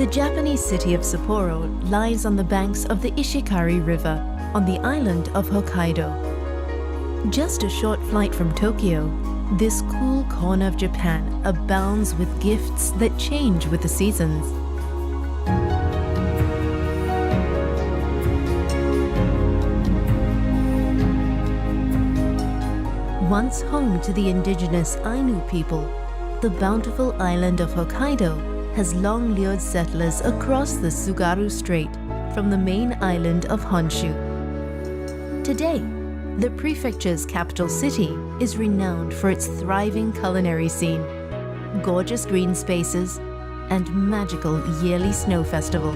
The Japanese city of Sapporo lies on the banks of the Ishikari River on the island of Hokkaido. Just a short flight from Tokyo, this cool corner of Japan abounds with gifts that change with the seasons. Once home to the indigenous Ainu people, the bountiful island of Hokkaido has long lured settlers across the Tsugaru Strait from the main island of Honshu. Today, the prefecture's capital city is renowned for its thriving culinary scene, gorgeous green spaces, and magical yearly snow festival.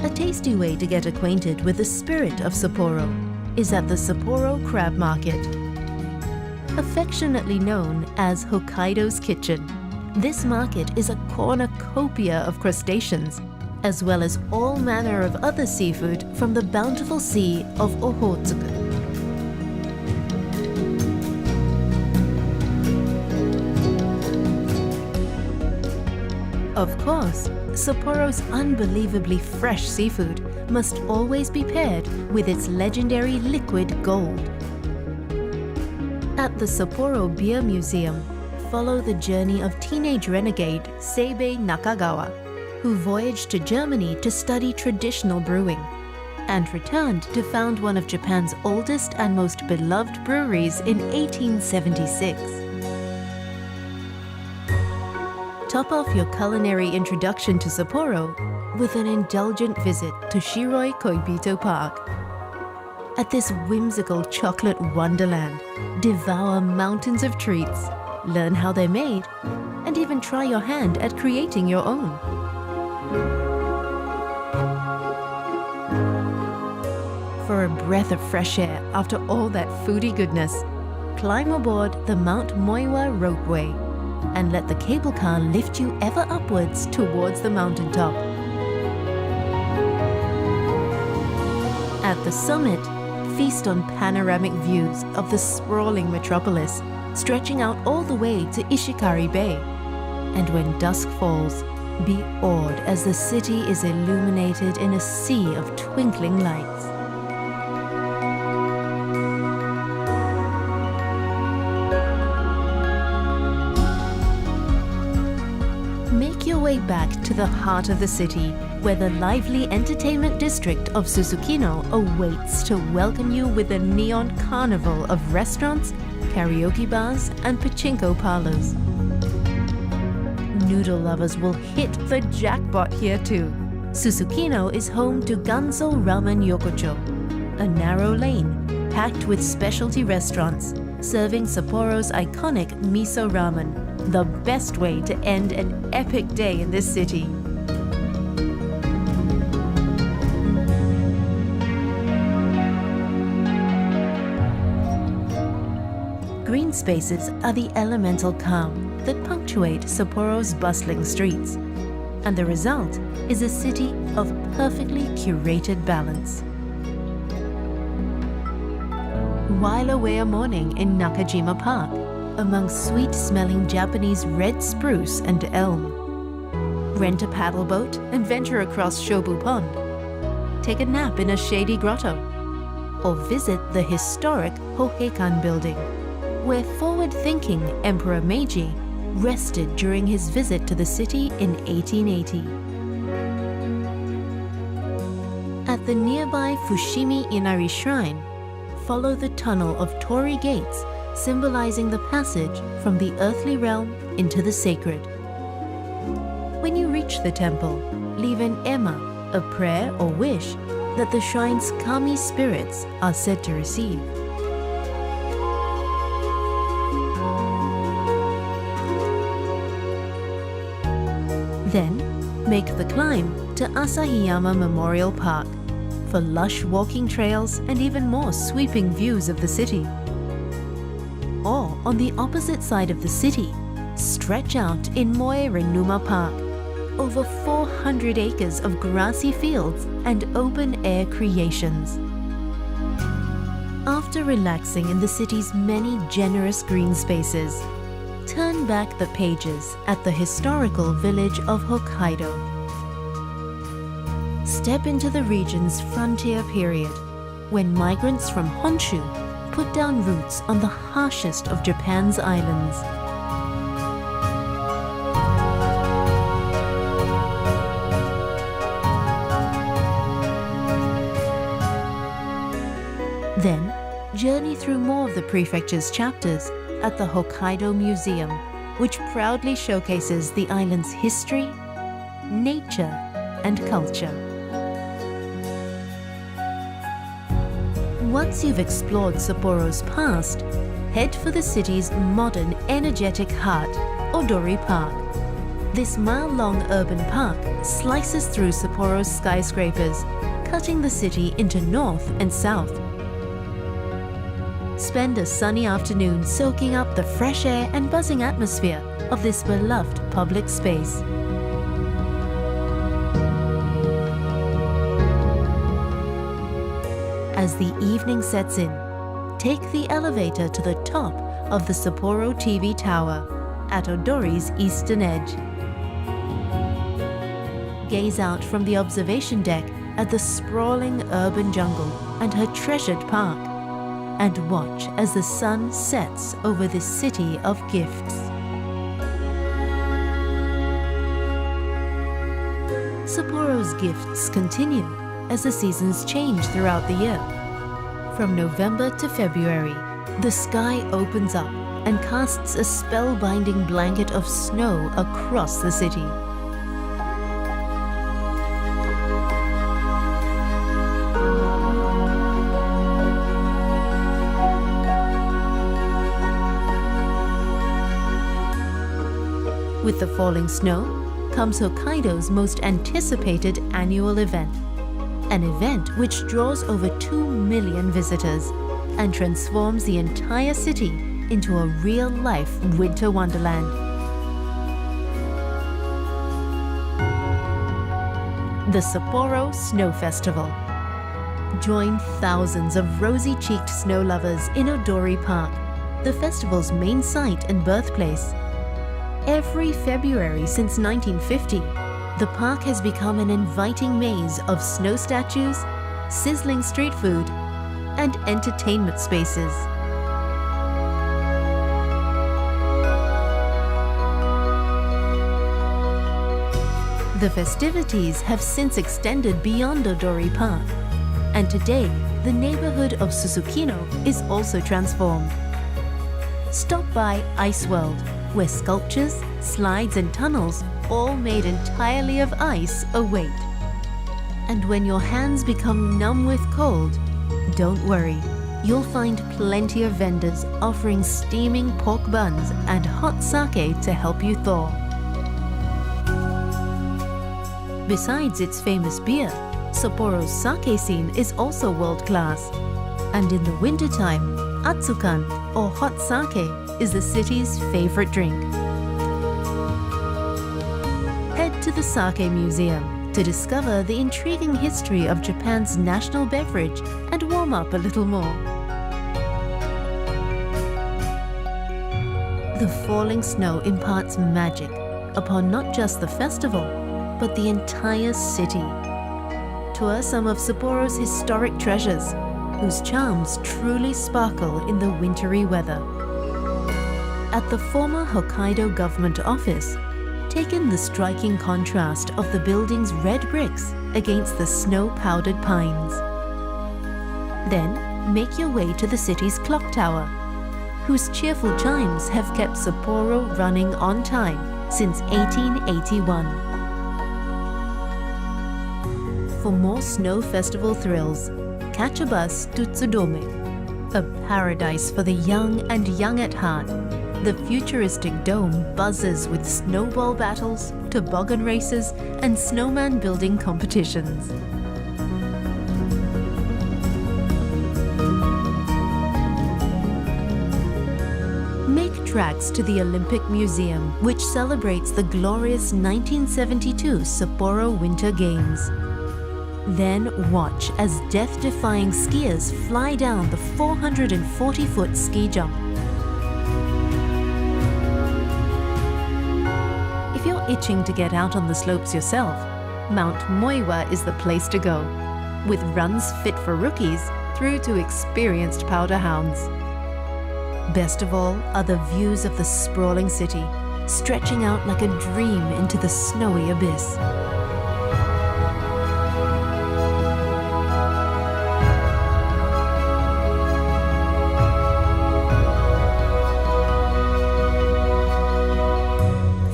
A tasty way to get acquainted with the spirit of Sapporo is at the Sapporo Crab Market. Affectionately known as Hokkaido's Kitchen, this market is a cornucopia of crustaceans, as well as all manner of other seafood from the bountiful sea of Ohotsuku. Of course, Sapporo's unbelievably fresh seafood must always be paired with its legendary liquid gold. At the Sapporo Beer Museum, follow the journey of teenage renegade JBay Nakagawa, who voyaged to Germany to study traditional brewing and returned to found one of Japan's oldest and most beloved breweries in 1876. Top off your culinary introduction to Sapporo with an indulgent visit to Shiroi Koibito Park. At this whimsical chocolate wonderland, devour mountains of treats, learn how they're made, and even try your hand at creating your own. For a breath of fresh air after all that foodie goodness, climb aboard the Mount Moiwa ropeway and let the cable car lift you ever upwards towards the mountaintop. At the summit, feast on panoramic views of the sprawling metropolis, stretching out all the way to Ishikari Bay. And when dusk falls, be awed as the city is illuminated in a sea of twinkling lights. Make your way back to the heart of the city, where the lively entertainment district of Susukino awaits to welcome you with a neon carnival of restaurants, karaoke bars, and pachinko parlors. Noodle lovers will hit the jackpot here too. Susukino is home to Ganzo Ramen Yokocho, a narrow lane packed with specialty restaurants serving Sapporo's iconic miso ramen, the best way to end an epic day in this city. Green spaces are the elemental calm that punctuate Sapporo's bustling streets, and the result is a city of perfectly curated balance. While away a morning in Nakajima Park, among sweet-smelling Japanese red spruce and elm, rent a paddle boat and venture across Shobu Pond, take a nap in a shady grotto, or visit the historic Hoheikan building, where forward-thinking Emperor Meiji rested during his visit to the city in 1880. At the nearby Fushimi Inari Shrine, follow the tunnel of torii gates symbolizing the passage from the earthly realm into the sacred. When you reach the temple, leave an ema, a prayer or wish that the shrine's kami spirits are said to receive. Then, make the climb to Asahiyama Memorial Park for lush walking trails and even more sweeping views of the city. Or on the opposite side of the city, stretch out in Moe-Renuma Park, over 400 acres of grassy fields and open-air creations. After After relaxing in the city's many generous green spaces, turn back the pages at the historical village of Hokkaido. Step into the region's frontier period, when migrants from Honshu put down roots on the harshest of Japan's islands. Then, journey through more of the prefecture's chapters at the Hokkaido Museum, which proudly showcases the island's history, nature, and culture. Once you've explored Sapporo's past, head for the city's modern, energetic heart, Odori Park. This mile-long urban park slices through Sapporo's skyscrapers, cutting the city into north and south. Spend a sunny afternoon soaking up the fresh air and buzzing atmosphere of this beloved public space. As the evening sets in, take the elevator to the top of the Sapporo TV Tower at Odori's eastern edge. Gaze out from the observation deck at the sprawling urban jungle and her treasured park, and watch as the sun sets over this city of gifts. Sapporo's gifts continue as the seasons change throughout the year. From November to February, the sky opens up and casts a spellbinding blanket of snow across the city. With the falling snow comes Hokkaido's most anticipated annual event, an event which draws over 2 million visitors and transforms the entire city into a real-life winter wonderland. The Sapporo Snow Festival. Join thousands of rosy-cheeked snow lovers in Odori Park, the festival's main site and birthplace. Every February since 1950, the park has become an inviting maze of snow statues, sizzling street food, and entertainment spaces. The festivities have since extended beyond Odori Park, and today the neighborhood of Susukino is also transformed. Stop by Ice World, where sculptures, slides and tunnels, all made entirely of ice, await. And when your hands become numb with cold, don't worry, you'll find plenty of vendors offering steaming pork buns and hot sake to help you thaw. Besides its famous beer, Sapporo's sake scene is also world-class. And in the wintertime, atsukan, or hot sake, is the city's favorite drink. Head to the Sake Museum to discover the intriguing history of Japan's national beverage and warm up a little more. The falling snow imparts magic upon not just the festival, but the entire city. Tour some of Sapporo's historic treasures, whose charms truly sparkle in the wintry weather. At the former Hokkaido government office, take in the striking contrast of the building's red bricks against the snow-powdered pines. Then, make your way to the city's clock tower, whose cheerful chimes have kept Sapporo running on time since 1881. For more snow festival thrills, catch a bus to Tsudome, a paradise for the young and young at heart. The futuristic dome buzzes with snowball battles, toboggan races, and snowman building competitions. Make tracks to the Olympic Museum, which celebrates the glorious 1972 Sapporo Winter Games. Then watch as death-defying skiers fly down the 440-foot ski jump. If you're itching to get out on the slopes yourself, Mount Moiwa is the place to go, with runs fit for rookies through to experienced powder hounds. Best of all are the views of the sprawling city, stretching out like a dream into the snowy abyss.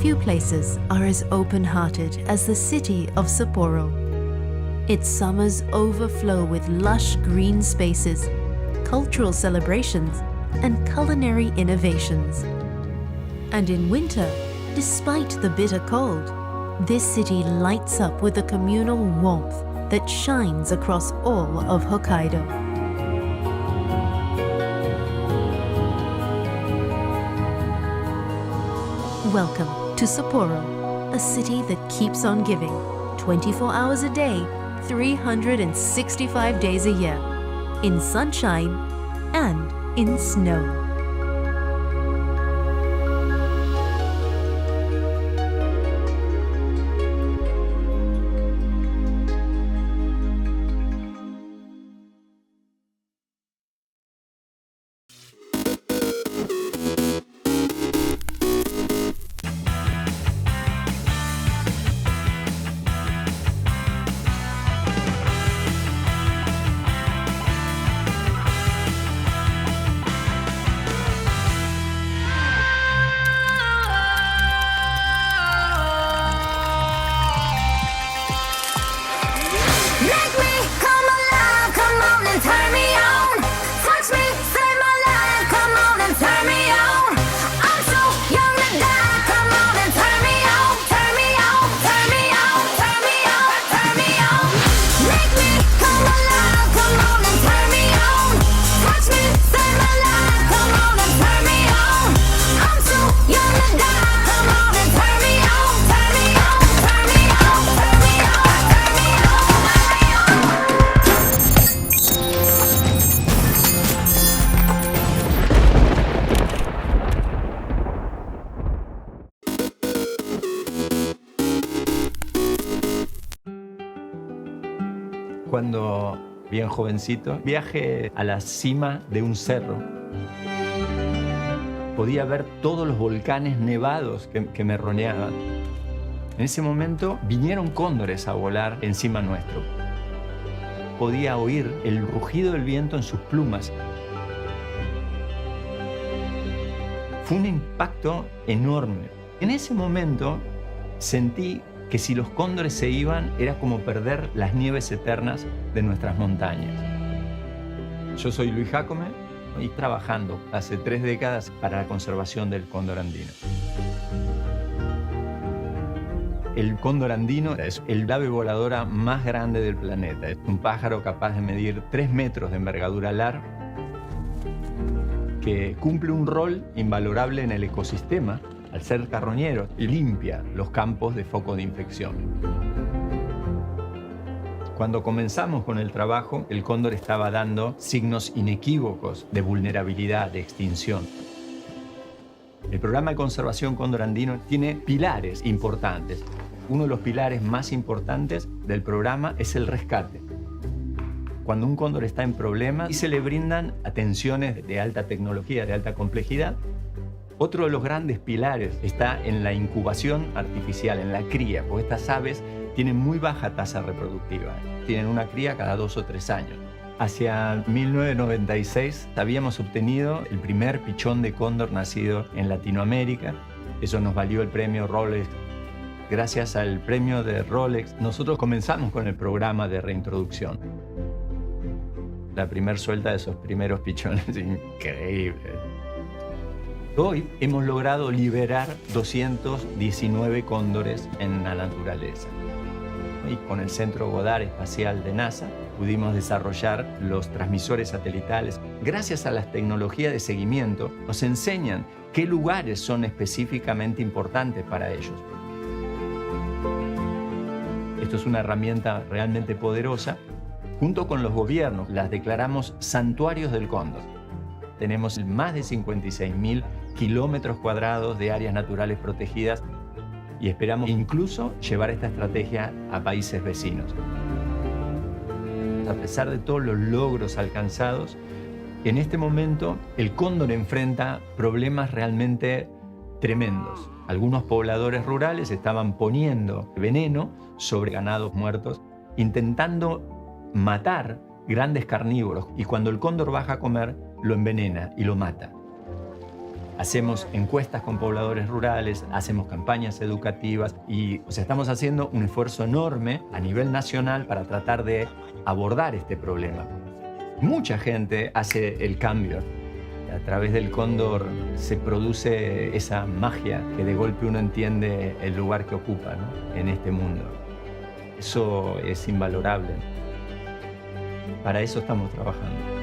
Few places are as open-hearted as the city of Sapporo. Its summers overflow with lush green spaces, cultural celebrations, and culinary innovations. And in winter, despite the bitter cold, this city lights up with a communal warmth that shines across all of Hokkaido. Welcome to Sapporo, a city that keeps on giving, 24 hours a day, 365 days a year, in sunshine and in snow. Cuando bien jovencito, viajé a la cima de un cerro. Podía ver todos los volcanes nevados que me rodeaban. En ese momento vinieron cóndores a volar encima nuestro. Podía oír el rugido del viento en sus plumas. Fue un impacto enorme. En ese momento sentí que si los cóndores se iban, era como perder las nieves eternas de nuestras montañas. Yo soy Luis Jacome y trabajando hace 3 décadas para la conservación del cóndor andino. El cóndor andino es el ave voladora más grande del planeta. Es un pájaro capaz de medir 3 metros de envergadura alar, que cumple un rol invalorable en el ecosistema al ser carroñero y limpia los campos de foco de infección. Cuando comenzamos con el trabajo, el cóndor estaba dando signos inequívocos de vulnerabilidad, de extinción. El programa de conservación cóndor andino tiene pilares importantes. Uno de los pilares más importantes del programa es el rescate. Cuando un cóndor está en problemas y se le brindan atenciones de alta tecnología, de alta complejidad. Otro de los grandes pilares está en la incubación artificial, en la cría, porque estas aves tienen muy baja tasa reproductiva. Tienen una cría cada 2 o 3 años. Hacia 1996 habíamos obtenido el primer pichón de cóndor nacido en Latinoamérica. Eso nos valió el premio Rolex. Gracias al premio de Rolex, nosotros comenzamos con el programa de reintroducción. La primera suelta de esos primeros pichones, increíble. Hoy hemos logrado liberar 219 cóndores en la naturaleza. Y con el Centro Goddard Espacial de NASA pudimos desarrollar los transmisores satelitales. Gracias a las tecnologías de seguimiento, nos enseñan qué lugares son específicamente importantes para ellos. Esto es una herramienta realmente poderosa. Junto con los gobiernos, las declaramos santuarios del cóndor. Tenemos más de 56.000 kilómetros cuadrados de áreas naturales protegidas y esperamos incluso llevar esta estrategia a países vecinos. A pesar de todos los logros alcanzados, en este momento el cóndor enfrenta problemas realmente tremendos. Algunos pobladores rurales estaban poniendo veneno sobre ganados muertos, intentando matar grandes carnívoros, y cuando el cóndor baja a comer, lo envenena y lo mata. Hacemos encuestas con pobladores rurales, hacemos campañas educativas y estamos haciendo un esfuerzo enorme a nivel nacional para tratar de abordar este problema. Mucha gente hace el cambio. A través del cóndor se produce esa magia que de golpe uno entiende el lugar que ocupa, ¿no?, en este mundo. Eso es invalorable. Para eso estamos trabajando.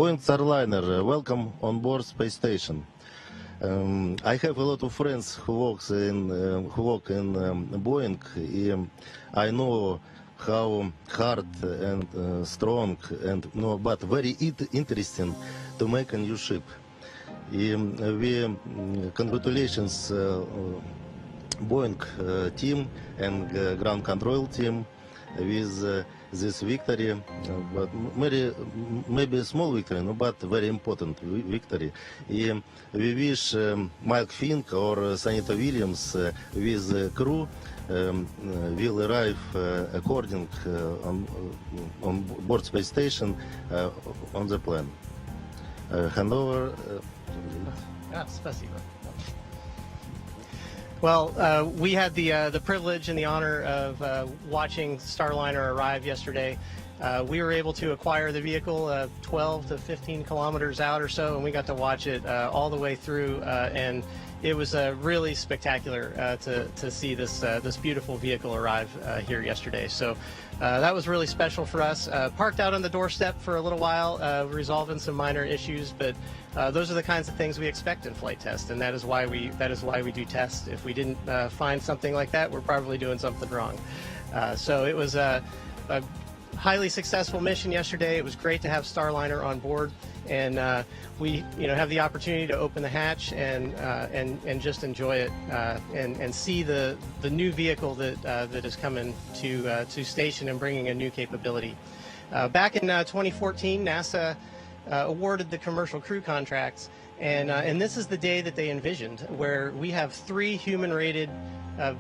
Boeing Starliner, welcome on board space station. I have a lot of friends who work in Boeing. I know how hard and strong and no, but very interesting to make a new ship. We congratulations Boeing team and ground control team with this victory, but maybe a small victory, no, but very important victory. We wish Mike Fink or Sanita Williams with crew will arrive according on board space station on the plan. Handover. Well, we had the privilege and the honor of watching Starliner arrive yesterday. We were able to acquire the vehicle 12 to 15 kilometers out or so, and we got to watch it all the way through, and it was really spectacular to see this beautiful vehicle arrive here yesterday. So that was really special for us. Parked out on the doorstep for a little while, resolving some minor issues, but those are the kinds of things we expect in flight test, and that is why we do tests. If we didn't find something like that, we're probably doing something wrong. So it was a highly successful mission yesterday. It was great to have Starliner on board, and we have the opportunity to open the hatch and just enjoy it and see the new vehicle that is coming to station and bringing a new capability. Back in 2014, NASA awarded the commercial crew contracts, and this is the day that they envisioned, where we have 3 human-rated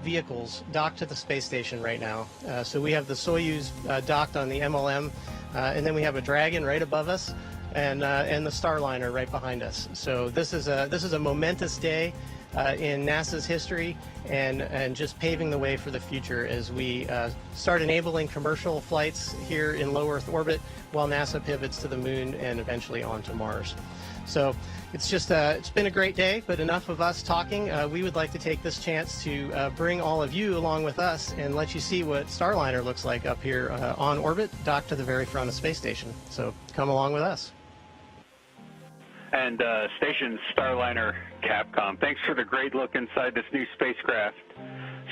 vehicles docked to the space station right now. So we have the Soyuz docked on the MLM, and then we have a Dragon right above us, and the Starliner right behind us. So this is a momentous day in NASA's history, and just paving the way for the future as we start enabling commercial flights here in low Earth orbit, while NASA pivots to the moon and eventually on to Mars. So it's just it's been a great day, but enough of us talking. We would like to take this chance to bring all of you along with us and let you see what Starliner looks like up here on orbit, docked to the very front of space station. So come along with us. And Station Starliner Capcom, thanks for the great look inside this new spacecraft.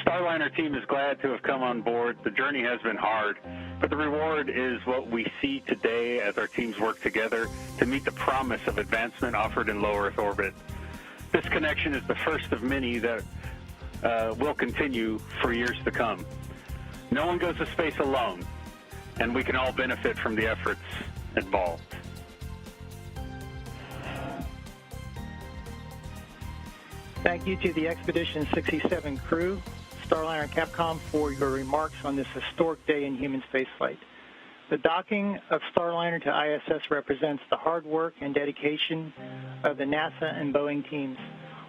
Starliner team is glad to have come on board. The journey has been hard, but the reward is what we see today as our teams work together to meet the promise of advancement offered in low Earth orbit. This connection is the first of many that will continue for years to come. No one goes to space alone, and we can all benefit from the efforts involved. Thank you to the Expedition 67 crew, Starliner and Capcom, for your remarks on this historic day in human spaceflight. The docking of Starliner to ISS represents the hard work and dedication of the NASA and Boeing teams.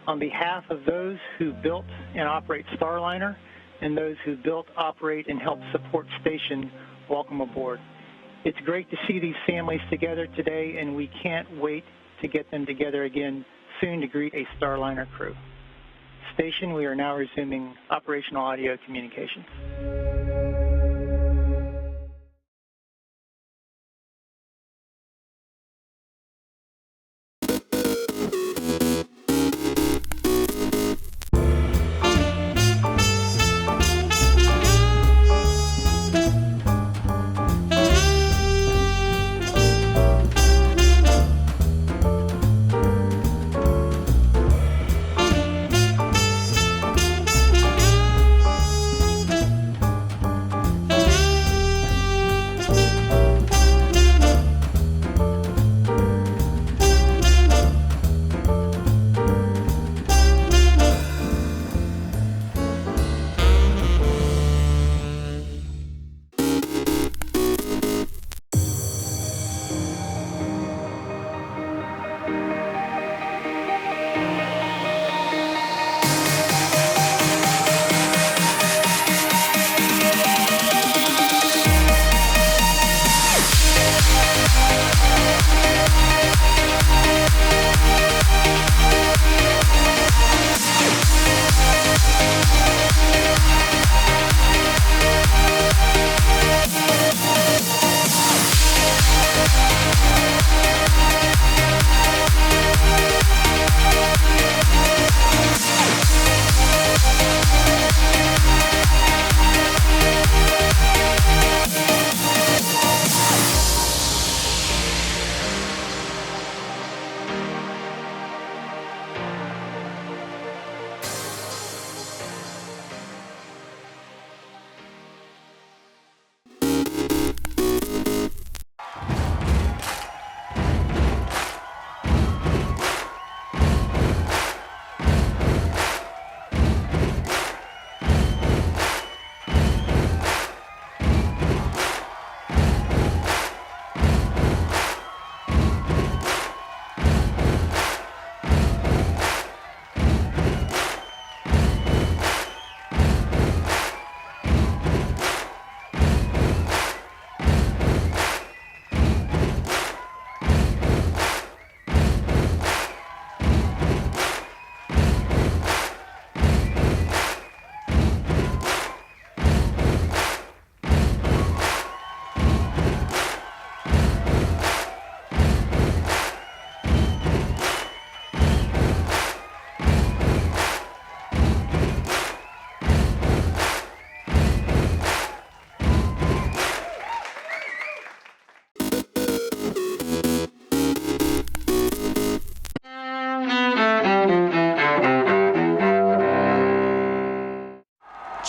On behalf of those who built and operate Starliner and those who built, operate, and help support Station, welcome aboard. It's great to see these families together today, and we can't wait to get them together again soon to greet a Starliner crew. Station, we are now resuming operational audio communications.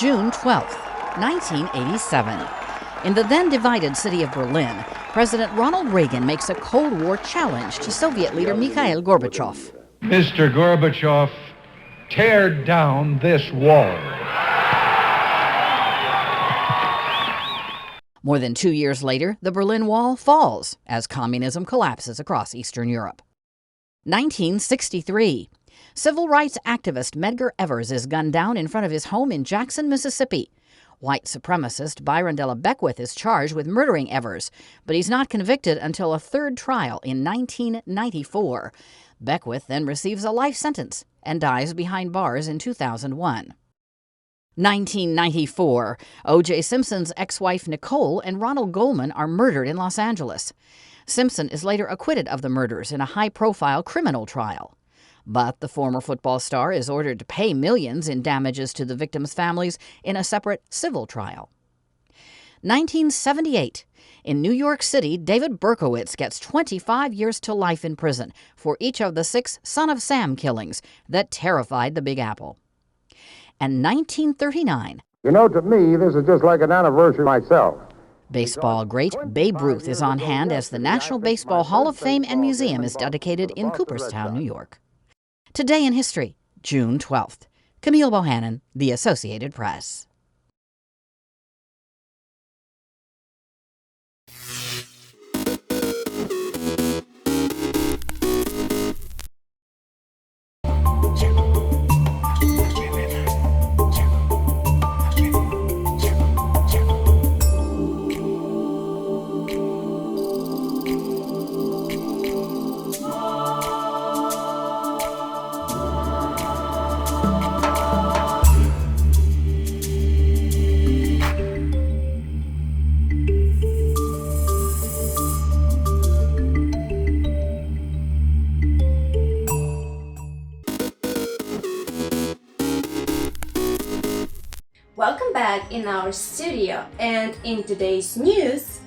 June 12, 1987. In the then divided city of Berlin, President Ronald Reagan makes a Cold War challenge to Soviet leader Mikhail Gorbachev. Mr. Gorbachev, tear down this wall. More than 2 years later, the Berlin Wall falls as communism collapses across Eastern Europe. 1963. Civil rights activist Medgar Evers is gunned down in front of his home in Jackson, Mississippi. White supremacist Byron Della Beckwith is charged with murdering Evers, but he's not convicted until a third trial in 1994. Beckwith then receives a life sentence and dies behind bars in 2001. 1994. O.J. Simpson's ex-wife Nicole and Ronald Goldman are murdered in Los Angeles. Simpson is later acquitted of the murders in a high-profile criminal trial. But the former football star is ordered to pay millions in damages to the victims' families in a separate civil trial. 1978. In New York City, David Berkowitz gets 25 years to life in prison for each of the 6 Son of Sam killings that terrified the Big Apple. And 1939. You know, to me, this is just like an anniversary myself. Baseball great Babe Ruth is on hand as the National Baseball Hall of Fame and Museum is dedicated in Cooperstown, New York. Today in History, June 12th. Camille Bohannon, The Associated Press. Welcome back in our studio, and in today's news,